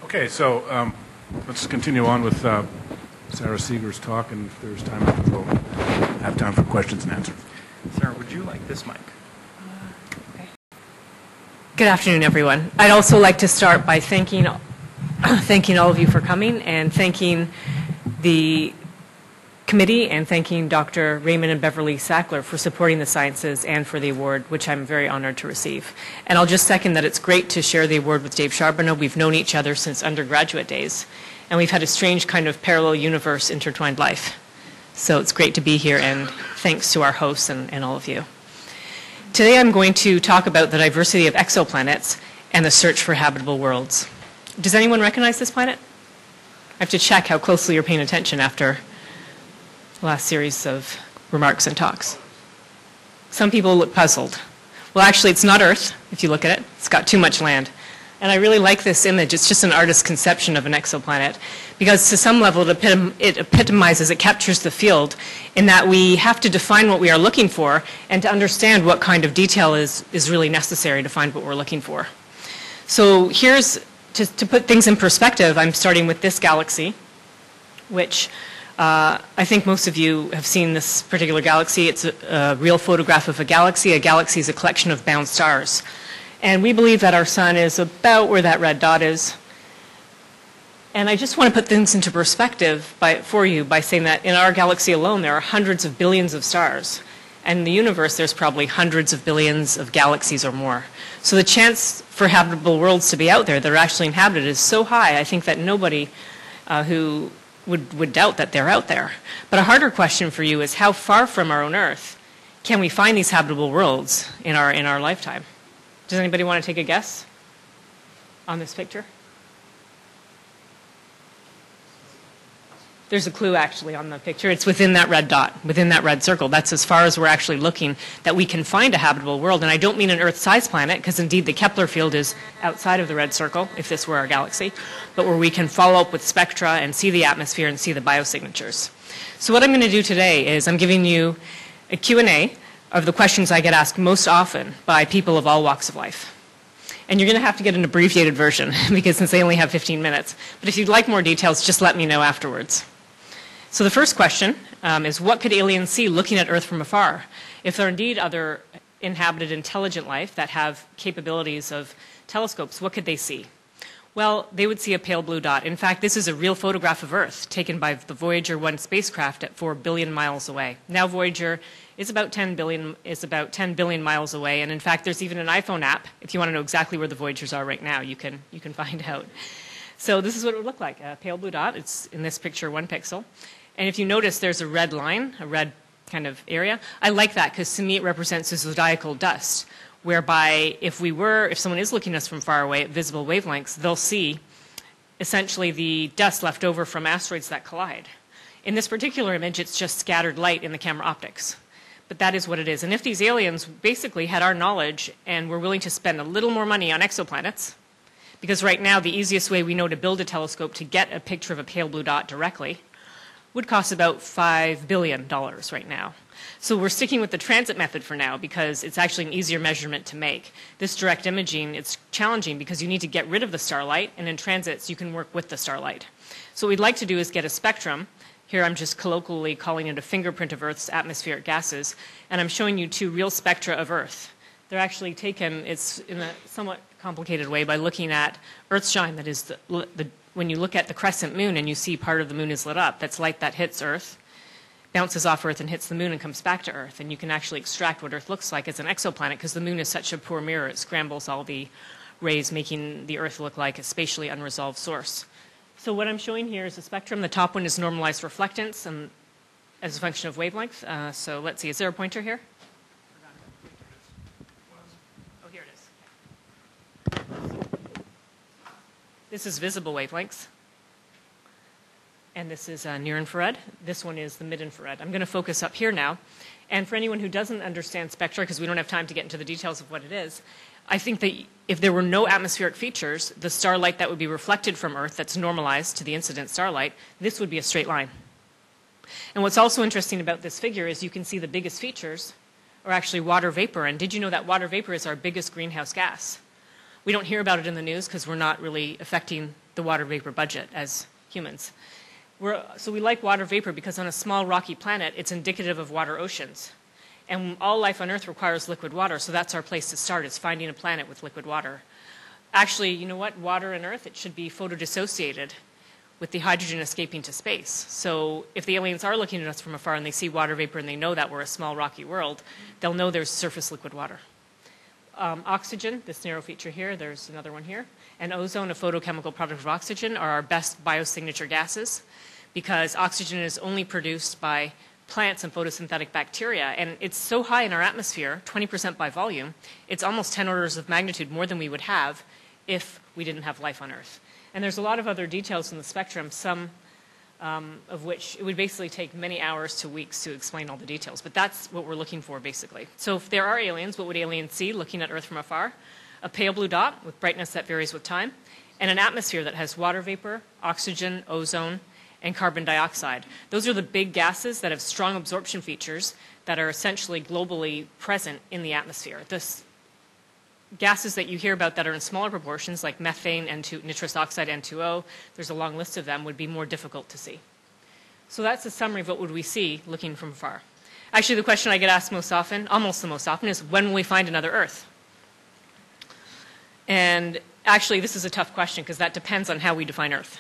Okay, so let's continue on with Sara Seager's talk, and if there's time, we'll have time for questions and answers. Sarah, would you like this mic? Okay. Good afternoon, everyone. I'd also like to start by thanking all of you for coming and thanking the committee and thanking Dr. Raymond and Beverly Sackler for supporting the sciences and for the award, which I'm very honored to receive. And I'll just second that it's great to share the award with Dave Charbonneau. We've known each other since undergraduate days, and we've had a strange kind of parallel universe intertwined life. So it's great to be here, and thanks to our hosts and all of you. Today I'm going to talk about the diversity of exoplanets and the search for habitable worlds. Does anyone recognize this planet? I have to check how closely you're paying attention after last series of remarks and talks. Some people look puzzled. Well, actually, it's not Earth, if you look at it. It's got too much land. And I really like this image. It's just an artist's conception of an exoplanet, because to some level it epitomizes, it captures the field in that we have to define what we are looking for and to understand what kind of detail is really necessary to find what we're looking for. So here's, to put things in perspective, I'm starting with this galaxy, which I think most of you have seen this particular galaxy. It's a real photograph of a galaxy. A galaxy is a collection of bound stars. And we believe that our sun is about where that red dot is. And I just want to put things into perspective for you by saying that in our galaxy alone, there are hundreds of billions of stars. And in the universe, there's probably hundreds of billions of galaxies or more. So the chance for habitable worlds to be out there that are actually inhabited is so high, I think that nobody who would doubt that they're out there. But a harder question for you is how far from our own Earth can we find these habitable worlds in our lifetime? Does anybody want to take a guess on this picture? There's a clue actually on the picture. It's within that red dot, within that red circle. That's as far as we're actually looking that we can find a habitable world. And I don't mean an Earth-sized planet, because indeed the Kepler field is outside of the red circle, if this were our galaxy, but where we can follow up with spectra and see the atmosphere and see the biosignatures. So what I'm going to do today is I'm giving you a Q&A of the questions I get asked most often by people of all walks of life. And you're going to have to get an abbreviated version, because since they only have 15 minutes. But if you'd like more details, just let me know afterwards. So the first question is, what could aliens see looking at Earth from afar? If there are indeed other inhabited intelligent life that have capabilities of telescopes, what could they see? Well, they would see a pale blue dot. In fact, this is a real photograph of Earth taken by the Voyager 1 spacecraft at 4 billion miles away. Now Voyager is about 10 billion miles away, and in fact there's even an iPhone app. If you want to know exactly where the Voyagers are right now, you can find out. So this is what it would look like, a pale blue dot. It's in this picture 1 pixel. And if you notice, there's a red line, a red kind of area. I like that because to me it represents a zodiacal dust, whereby if someone is looking at us from far away at visible wavelengths, they'll see essentially the dust left over from asteroids that collide. In this particular image, it's just scattered light in the camera optics. But that is what it is. And if these aliens basically had our knowledge and were willing to spend a little more money on exoplanets, because right now the easiest way we know to build a telescope to get a picture of a pale blue dot directly would cost about $5 billion right now. So we're sticking with the transit method for now because it's actually an easier measurement to make. This direct imaging, it's challenging because you need to get rid of the starlight, and in transits you can work with the starlight. So what we'd like to do is get a spectrum. Here I'm just colloquially calling it a fingerprint of Earth's atmospheric gases, and I'm showing you 2 real spectra of Earth. They're actually taken, it's in a somewhat complicated way, by looking at Earthshine, that is when you look at the crescent moon and you see part of the moon is lit up, that's light that hits Earth, bounces off Earth and hits the moon and comes back to Earth. And you can actually extract what Earth looks like as an exoplanet, because the moon is such a poor mirror, it scrambles all the rays, making the Earth look like a spatially unresolved source. So what I'm showing here is a spectrum. The top one is normalized reflectance and as a function of wavelength. So let's see, is there a pointer here? Oh, here it is. This is visible wavelengths. And this is near infrared. This one is the mid-infrared. I'm going to focus up here now. And for anyone who doesn't understand spectra, because we don't have time to get into the details of what it is, I think that if there were no atmospheric features, the starlight that would be reflected from Earth that's normalized to the incident starlight, this would be a straight line. And what's also interesting about this figure is you can see the biggest features are actually water vapor. And did you know that water vapor is our biggest greenhouse gas? We don't hear about it in the news because we're not really affecting the water vapor budget as humans. So we like water vapor because on a small rocky planet, it's indicative of water oceans. And all life on Earth requires liquid water, so that's our place to start, is finding a planet with liquid water. Actually, you know what? Water in Earth, it should be photodissociated with the hydrogen escaping to space. So if the aliens are looking at us from afar and they see water vapor and they know that we're a small rocky world, they'll know there's surface liquid water. Oxygen, this narrow feature here, there's another one here, and ozone, a photochemical product of oxygen, are our best biosignature gases because oxygen is only produced by plants and photosynthetic bacteria, and it's so high in our atmosphere, 20% by volume, it's almost 10 orders of magnitude more than we would have if we didn't have life on Earth. And there's a lot of other details in the spectrum, some of which it would basically take many hours to weeks to explain all the details, but that's what we're looking for, basically. So if there are aliens, what would aliens see looking at Earth from afar? A pale blue dot with brightness that varies with time, and an atmosphere that has water vapor, oxygen, ozone, and carbon dioxide. Those are the big gases that have strong absorption features that are essentially globally present in the atmosphere. The gases that you hear about that are in smaller proportions, like methane, nitrous oxide, N2O, there's a long list of them, would be more difficult to see. So that's a summary of what would we see looking from afar. Actually, the question I get asked most often, almost the most often, is when will we find another Earth? And actually, this is a tough question because that depends on how we define Earth.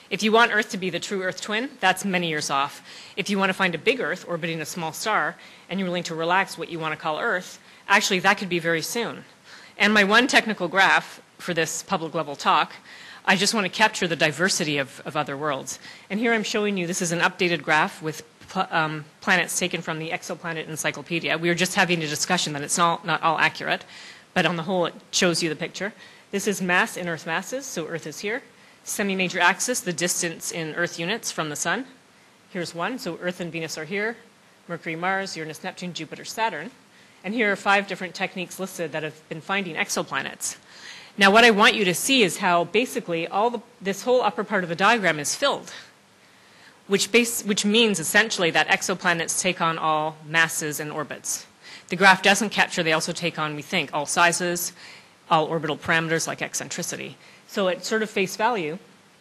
If you want Earth to be the true Earth twin, that's many years off. If you want to find a big Earth orbiting a small star, and you're willing to relax what you want to call Earth, actually that could be very soon. And my one technical graph for this public level talk, I just want to capture the diversity of other worlds. And here I'm showing you, this is an updated graph with planets taken from the Exoplanet Encyclopedia. We were just having a discussion that it's not all accurate, but on the whole it shows you the picture. This is mass in Earth masses, so Earth is here. Semi-major axis, the distance in Earth units from the Sun. Here's one, so Earth and Venus are here, Mercury, Mars, Uranus, Neptune, Jupiter, Saturn. And here are 5 different techniques listed that have been finding exoplanets. Now what I want you to see is how basically this whole upper part of the diagram is filled, which means essentially that exoplanets take on all masses and orbits. The graph doesn't capture, they also take on, we think, all sizes, all orbital parameters like eccentricity. So at sort of face value,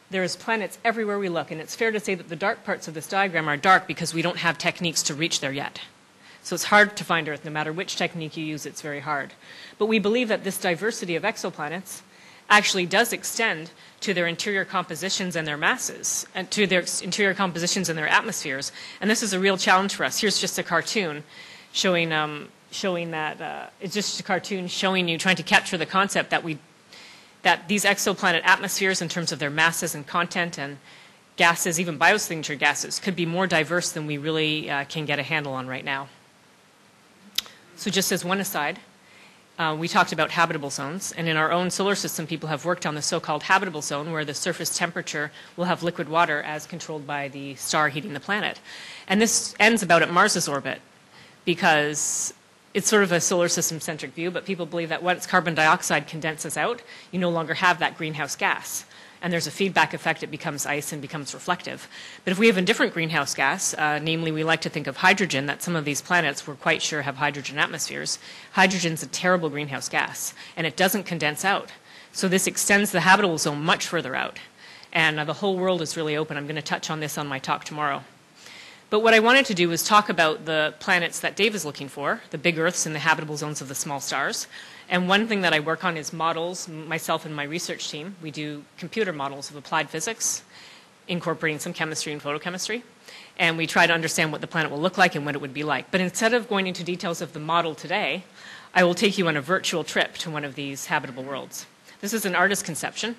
there's planets everywhere we look, and it's fair to say that the dark parts of this diagram are dark because we don't have techniques to reach there yet. So it's hard to find Earth. No matter which technique you use, it's very hard. But we believe that this diversity of exoplanets actually does extend to their interior compositions and their masses, and to their interior compositions and their atmospheres. And this is a real challenge for us. Here's just a cartoon showing that, it's just a cartoon showing you, trying to capture the concept that these exoplanet atmospheres in terms of their masses and content and gases, even biosignature gases, could be more diverse than we really can get a handle on right now. So just as one aside, we talked about habitable zones, and in our own solar system, people have worked on the so-called habitable zone where the surface temperature will have liquid water as controlled by the star heating the planet. And this ends about at Mars's orbit because it's sort of a solar system-centric view, but people believe that once carbon dioxide condenses out, you no longer have that greenhouse gas. And there's a feedback effect, it becomes ice and becomes reflective. But if we have a different greenhouse gas, namely we like to think of hydrogen, that some of these planets we're quite sure have hydrogen atmospheres, hydrogen's a terrible greenhouse gas, and it doesn't condense out. So this extends the habitable zone much further out. And the whole world is really open. I'm going to touch on this on my talk tomorrow. But what I wanted to do was talk about the planets that Dave is looking for, the big Earths in the habitable zones of the small stars. And one thing that I work on is models, myself and my research team. We do computer models of applied physics, incorporating some chemistry and photochemistry. And we try to understand what the planet will look like and what it would be like. But instead of going into details of the model today, I will take you on a virtual trip to one of these habitable worlds. This is an artist's conception.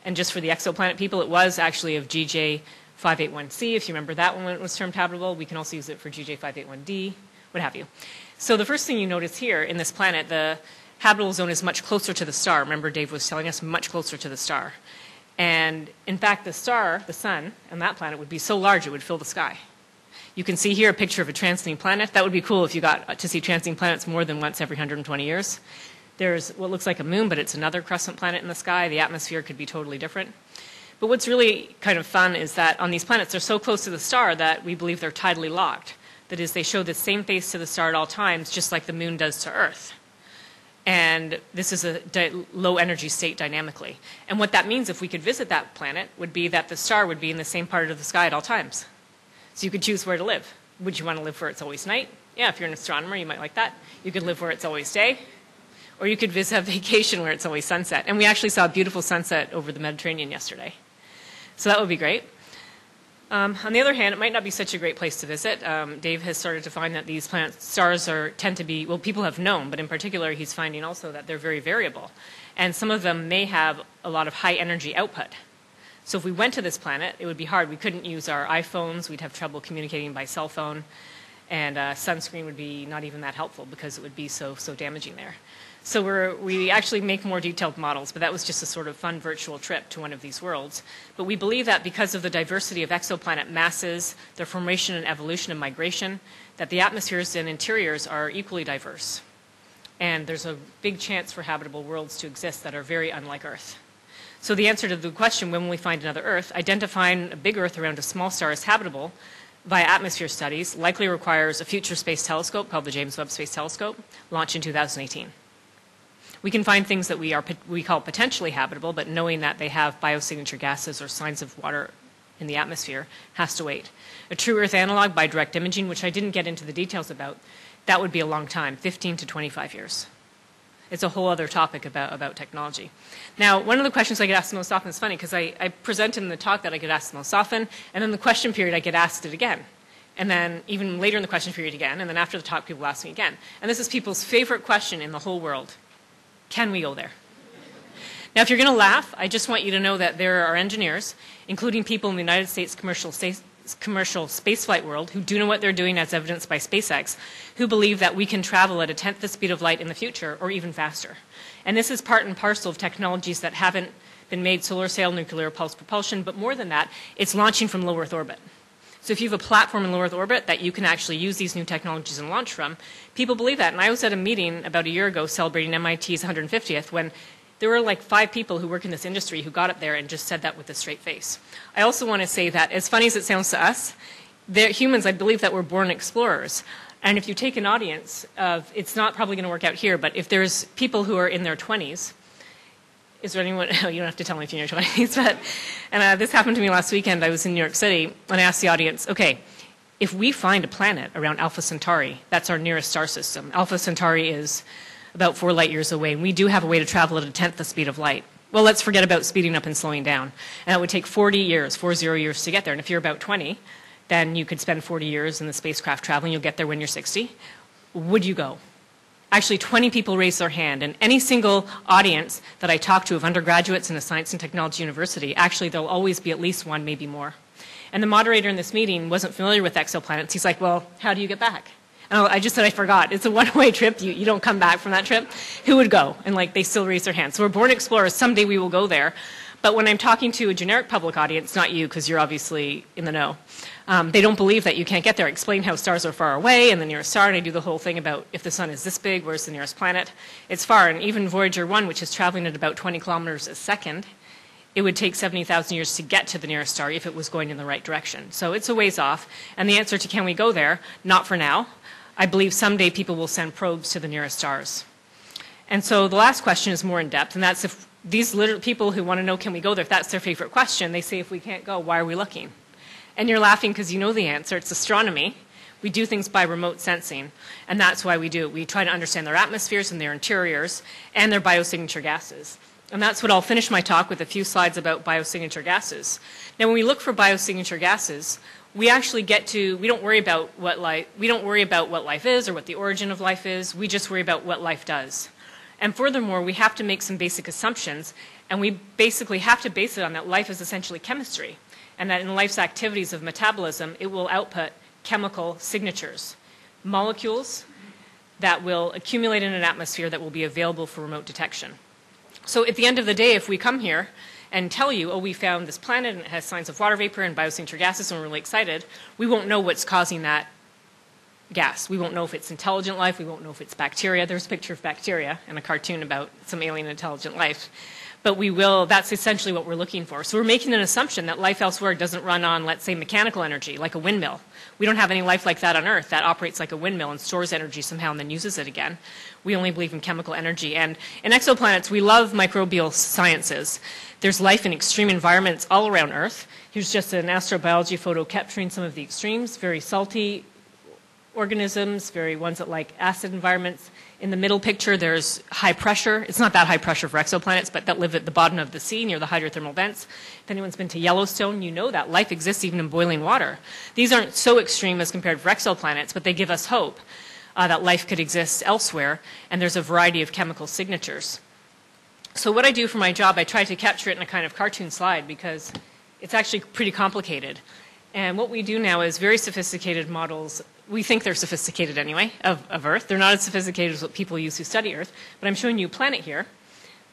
And just for the exoplanet people, it was actually of GJ581c. If you remember that one when it was termed habitable, we can also use it for GJ581d, what have you. So the first thing you notice here in this planet, the habitable zone is much closer to the star. Remember, Dave was telling us much closer to the star. And in fact, the star, the sun, and that planet would be so large it would fill the sky. You can see here a picture of a transiting planet. That would be cool if you got to see transiting planets more than once every 120 years. There's what looks like a moon, but it's another crescent planet in the sky. The atmosphere could be totally different. But what's really kind of fun is that on these planets, they're so close to the star that we believe they're tidally locked. That is, they show the same face to the star at all times, just like the moon does to Earth. And this is a low energy state dynamically. And what that means if we could visit that planet would be that the star would be in the same part of the sky at all times. So you could choose where to live. Would you want to live where it's always night? Yeah, if you're an astronomer, you might like that. You could live where it's always day. Or you could visit a vacation where it's always sunset. And we actually saw a beautiful sunset over the Mediterranean yesterday. So that would be great. On the other hand, it might not be such a great place to visit. Dave has started to find that these stars tend to be, well, people have known, but in particular, he's finding also that they're very variable. And some of them may have a lot of high energy output. So if we went to this planet, it would be hard. We couldn't use our iPhones. We'd have trouble communicating by cell phone. And sunscreen would be not even that helpful because it would be so damaging there. So we actually make more detailed models, but that was just a sort of fun virtual trip to one of these worlds. But we believe that because of the diversity of exoplanet masses, their formation and evolution and migration, that the atmospheres and interiors are equally diverse. And there's a big chance for habitable worlds to exist that are very unlike Earth. So the answer to the question, when will we find another Earth, identifying a big Earth around a small star as habitable via atmosphere studies likely requires a future space telescope called the James Webb Space Telescope, launched in 2018. We can find things that we call potentially habitable, but knowing that they have biosignature gases or signs of water in the atmosphere has to wait. A true Earth analog by direct imaging, which I didn't get into the details about, that would be a long time, 15 to 25 years. It's a whole other topic about technology. Now, one of the questions I get asked the most often is funny because I present in the talk that I get asked the most often, and then the question period I get asked it again. And then even later in the question period again, and then after the talk people ask me again. And this is people's favorite question in the whole world. Can we go there? Now, if you're going to laugh, I just want you to know that there are engineers, including people in the United States commercial spaceflight world, who do know what they're doing as evidenced by SpaceX, who believe that we can travel at a tenth the speed of light in the future, or even faster. And this is part and parcel of technologies that haven't been made, solar sail, nuclear pulse propulsion, but more than that, it's launching from low Earth orbit. So if you have a platform in low Earth orbit that you can actually use these new technologies and launch from, people believe that. And I was at a meeting about a year ago celebrating MIT's 150th when there were like 5 people who work in this industry who got up there and just said that with a straight face. I also want to say that as funny as it sounds to us, humans, I believe that we're born explorers. And if you take an audience of, it's not probably going to work out here, but if there's people who are in their 20s, is there anyone, oh, you don't have to tell me if you're in your 20s, but, and this happened to me last weekend. I was in New York City, and I asked the audience, okay, if we find a planet around Alpha Centauri, that's our nearest star system. Alpha Centauri is about 4 light years away, and we do have a way to travel at a tenth the speed of light. Well, let's forget about speeding up and slowing down. And it would take 40 years to get there. And if you're about 20, then you could spend 40 years in the spacecraft traveling. You'll get there when you're 60. Would you go? Actually, 20 people raised their hand, and any single audience that I talk to of undergraduates in a science and technology university, actually there'll always be at least one, maybe more. And the moderator in this meeting wasn't familiar with exoplanets. He's like, well, how do you get back? And I just said, I forgot. It's a one-way trip. You don't come back from that trip. Who would go? And like, they still raise their hands. So we're born explorers. Someday we will go there. But when I'm talking to a generic public audience, not you, because you're obviously in the know, they don't believe that you can't get there. I explain how stars are far away and the nearest star, and I do the whole thing about if the sun is this big, where's the nearest planet? It's far. And even Voyager 1, which is traveling at about 20 kilometers a second, it would take 70,000 years to get to the nearest star if it was going in the right direction. So it's a ways off. And the answer to can we go there? Not for now. I believe someday people will send probes to the nearest stars. And so the last question is more in depth, and that's if these people who want to know can we go there, if that's their favorite question, they say if we can't go, why are we looking? And you're laughing because you know the answer. It's astronomy. We do things by remote sensing, and that's why we do it. We try to understand their atmospheres and their interiors and their biosignature gases. And that's what I'll finish my talk with a few slides about biosignature gases. Now, when we look for biosignature gases, we actually we don't worry about what life is or what the origin of life is. We just worry about what life does. And furthermore, we have to make some basic assumptions, and we basically have to base it on that life is essentially chemistry, and that in life's activities of metabolism, it will output chemical signatures, molecules that will accumulate in an atmosphere that will be available for remote detection. So at the end of the day, if we come here and tell you, oh, we found this planet and it has signs of water vapor and biosignature gases and we're really excited, we won't know what's causing that gas. We won't know if it's intelligent life. We won't know if it's bacteria. There's a picture of bacteria and a cartoon about some alien intelligent life. But that's essentially what we're looking for. So we're making an assumption that life elsewhere doesn't run on, let's say, mechanical energy, like a windmill. We don't have any life like that on Earth that operates like a windmill and stores energy somehow and then uses it again. We only believe in chemical energy. And in exoplanets, we love microbial sciences. There's life in extreme environments all around Earth. Here's just an astrobiology photo capturing some of the extremes, very salty organisms, ones that like acid environments. In the middle picture, there's high pressure. It's not that high pressure for exoplanets, but that live at the bottom of the sea near the hydrothermal vents. If anyone's been to Yellowstone, you know that life exists even in boiling water. These aren't so extreme as compared to exoplanets, but they give us hope that life could exist elsewhere, and there's a variety of chemical signatures. So what I do for my job, I try to capture it in a kind of cartoon slide because it's actually pretty complicated. And what we do now is very sophisticated models. We think they're sophisticated anyway, of Earth. They're not as sophisticated as what people use who study Earth. But I'm showing you a planet here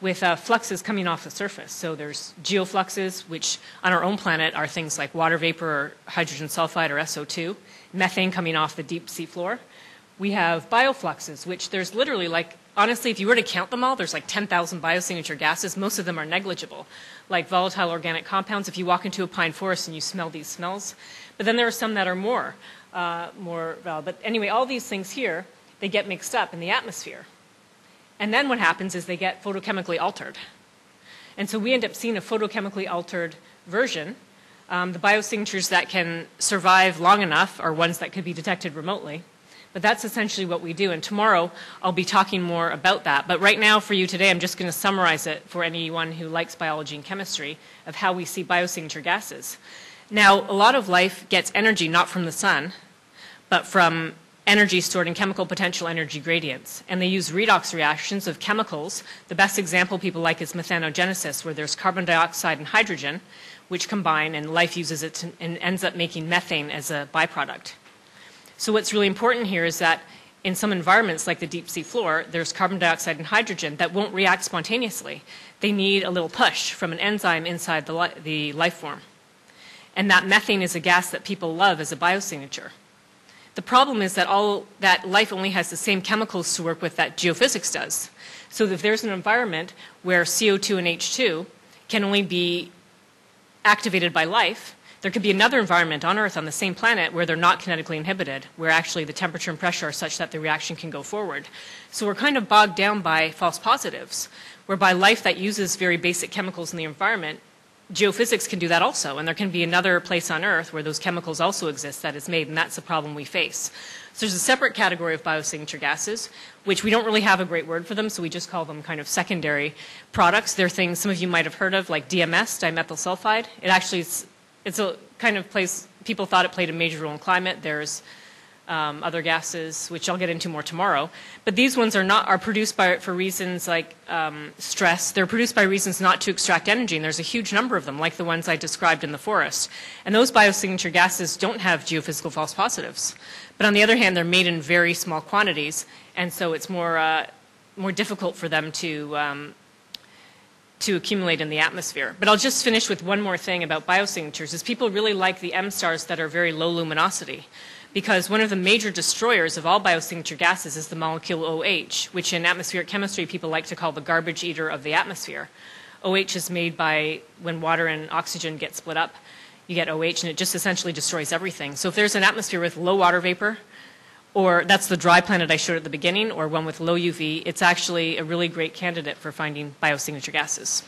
with fluxes coming off the surface. So there's geofluxes, which on our own planet are things like water vapor or hydrogen sulfide or SO2, methane coming off the deep sea floor. We have biofluxes, which there's literally like, honestly, if you were to count them all, there's like 10,000 biosignature gases. Most of them are negligible, like volatile organic compounds. If you walk into a pine forest and you smell these smells. But then there are some that are more. But anyway, all these things here, they get mixed up in the atmosphere. And then what happens is they get photochemically altered. And so we end up seeing a photochemically altered version. The biosignatures that can survive long enough are ones that could be detected remotely. But that's essentially what we do. And tomorrow, I'll be talking more about that. But right now, for you today, I'm just going to summarize it for anyone who likes biology and chemistry of how we see biosignature gases. Now, a lot of life gets energy not from the sun, but from energy stored in chemical potential energy gradients. And they use redox reactions of chemicals. The best example people like is methanogenesis, where there's carbon dioxide and hydrogen, which combine, and life uses it and ends up making methane as a byproduct. So what's really important here is that in some environments like the deep sea floor, there's carbon dioxide and hydrogen that won't react spontaneously. They need a little push from an enzyme inside the life form. And that methane is a gas that people love as a biosignature. The problem is that that life only has the same chemicals to work with that geophysics does. So if there's an environment where CO2 and H2 can only be activated by life, there could be another environment on Earth on the same planet where they're not kinetically inhibited, where actually the temperature and pressure are such that the reaction can go forward. So we're kind of bogged down by false positives, whereby life that uses very basic chemicals in the environment, geophysics can do that also. And there can be another place on Earth where those chemicals also exist that is made, and that's the problem we face. So there's a separate category of biosignature gases, which we don't really have a great word for them, so we just call them kind of secondary products. They're things some of you might have heard of, like DMS, dimethyl sulfide. It's a kind of place, people thought it played a major role in climate. There's other gases, which I'll get into more tomorrow. But these ones are produced for reasons like stress. They're produced by reasons not to extract energy, and there's a huge number of them, like the ones I described in the forest. And those biosignature gases don't have geophysical false positives. But on the other hand, they're made in very small quantities, and so it's more difficult for them to accumulate in the atmosphere. But I'll just finish with one more thing about biosignatures, is people really like the M stars that are very low luminosity, because one of the major destroyers of all biosignature gases is the molecule OH, which in atmospheric chemistry people like to call the garbage eater of the atmosphere. OH is made by when water and oxygen get split up. You get OH, and it just essentially destroys everything. So if there's an atmosphere with low water vapor, or that's the dry planet I showed at the beginning, or one with low UV, it's actually a really great candidate for finding biosignature gases.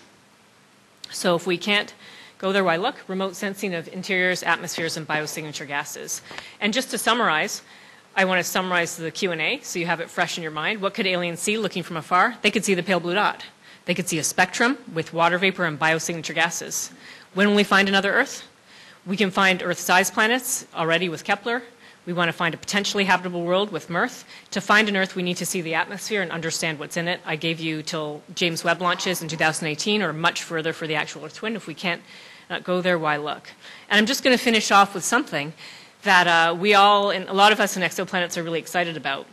So if we can't go there, why look? Remote sensing of interiors, atmospheres, and biosignature gases. And just to summarize, I want to summarize the Q&A so you have it fresh in your mind. What could aliens see looking from afar? They could see the pale blue dot. They could see a spectrum with water vapor and biosignature gases. When will we find another Earth? We can find Earth-sized planets already with Kepler. We want to find a potentially habitable world with Mirth. To find an Earth, we need to see the atmosphere and understand what's in it. I gave you till James Webb launches in 2018, or much further for the actual Earth twin. If we can't go there, why look? And I'm just going to finish off with something that we all, and a lot of us in Exoplanets are really excited about.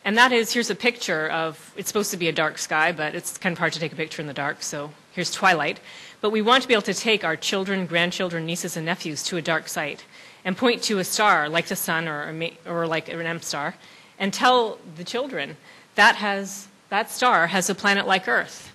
And that is, here's a picture of, it's supposed to be a dark sky, but it's kind of hard to take a picture in the dark, so here's twilight. But we want to be able to take our children, grandchildren, nieces, and nephews to a dark site and point to a star like the sun or like an M star and tell the children that star has a planet like Earth.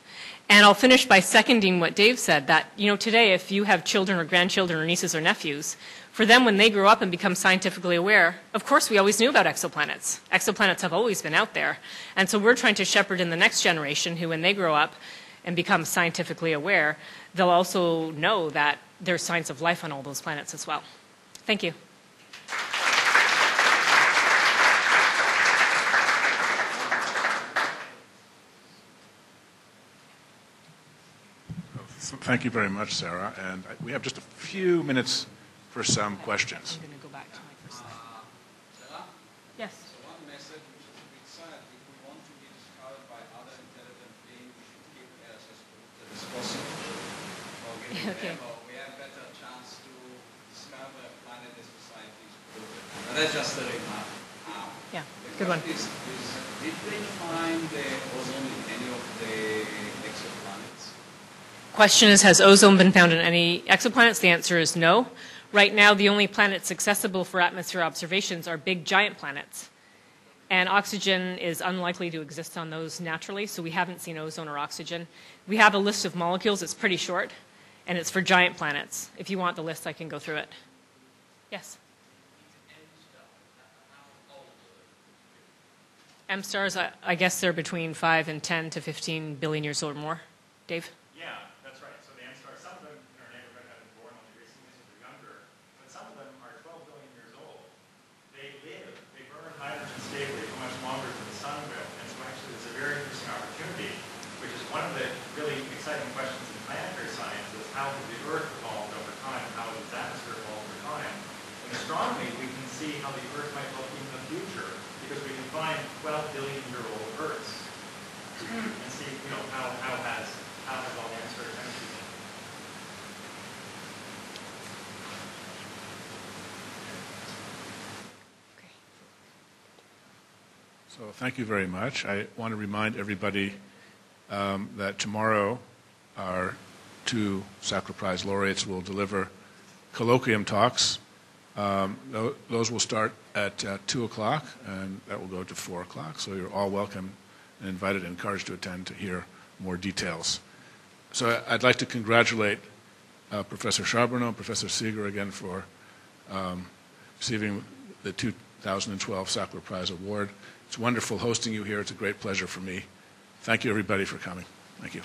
And I'll finish by seconding what Dave said, that, today if you have children or grandchildren or nieces or nephews, for them when they grow up and become scientifically aware, of course we always knew about exoplanets. Exoplanets have always been out there. And so we're trying to shepherd in the next generation who, when they grow up and become scientifically aware, they'll also know that there's signs of life on all those planets as well. Thank you. Thank you very much, Sarah. And we have just a few minutes for some questions. I'm going to go back to my first slide. Yes. So one message which is a bit sad, if we want to be discovered by other intelligent beings, we should keep air as polluted as possible. Or Okay. we have better chance to discover a planet that society is polluted. But that's just a remark. Yeah, good one. Did they find the ozone in any of the exoplanets? Question is, has ozone been found in any exoplanets? The answer is no. Right now, the only planets accessible for atmosphere observations are big giant planets. And oxygen is unlikely to exist on those naturally, so we haven't seen ozone or oxygen. We have a list of molecules. It's pretty short, and it's for giant planets. If you want the list, I can go through it. Yes? M-stars, I guess they're between 5 and 10 to 15 billion years old or more. Dave? Yeah, that's right. So the M-stars, some of them in our neighborhood have been born only recently, so they're younger. But some of them are 12 billion years old. They live, they burn hydrogen stably for much longer than the sun will. And so actually there's a very interesting opportunity, which is one of the really exciting questions in planetary science, is how has the Earth evolved over time? How has its atmosphere evolved over time? In astronomy, we can see how the Earth might look in the future, because we can find 12 billion year old Earths and see, how has all the atmospheric chemistry been. So thank you very much. I want to remind everybody that tomorrow our two Sackler Prize laureates will deliver colloquium talks. Those will start at 2 o'clock, and that will go to 4 o'clock. So you're all welcome and invited and encouraged to attend to hear more details. So I'd like to congratulate Professor Charbonneau and Professor Seager again for receiving the 2012 Sackler Prize Award. It's wonderful hosting you here. It's a great pleasure for me. Thank you, everybody, for coming. Thank you.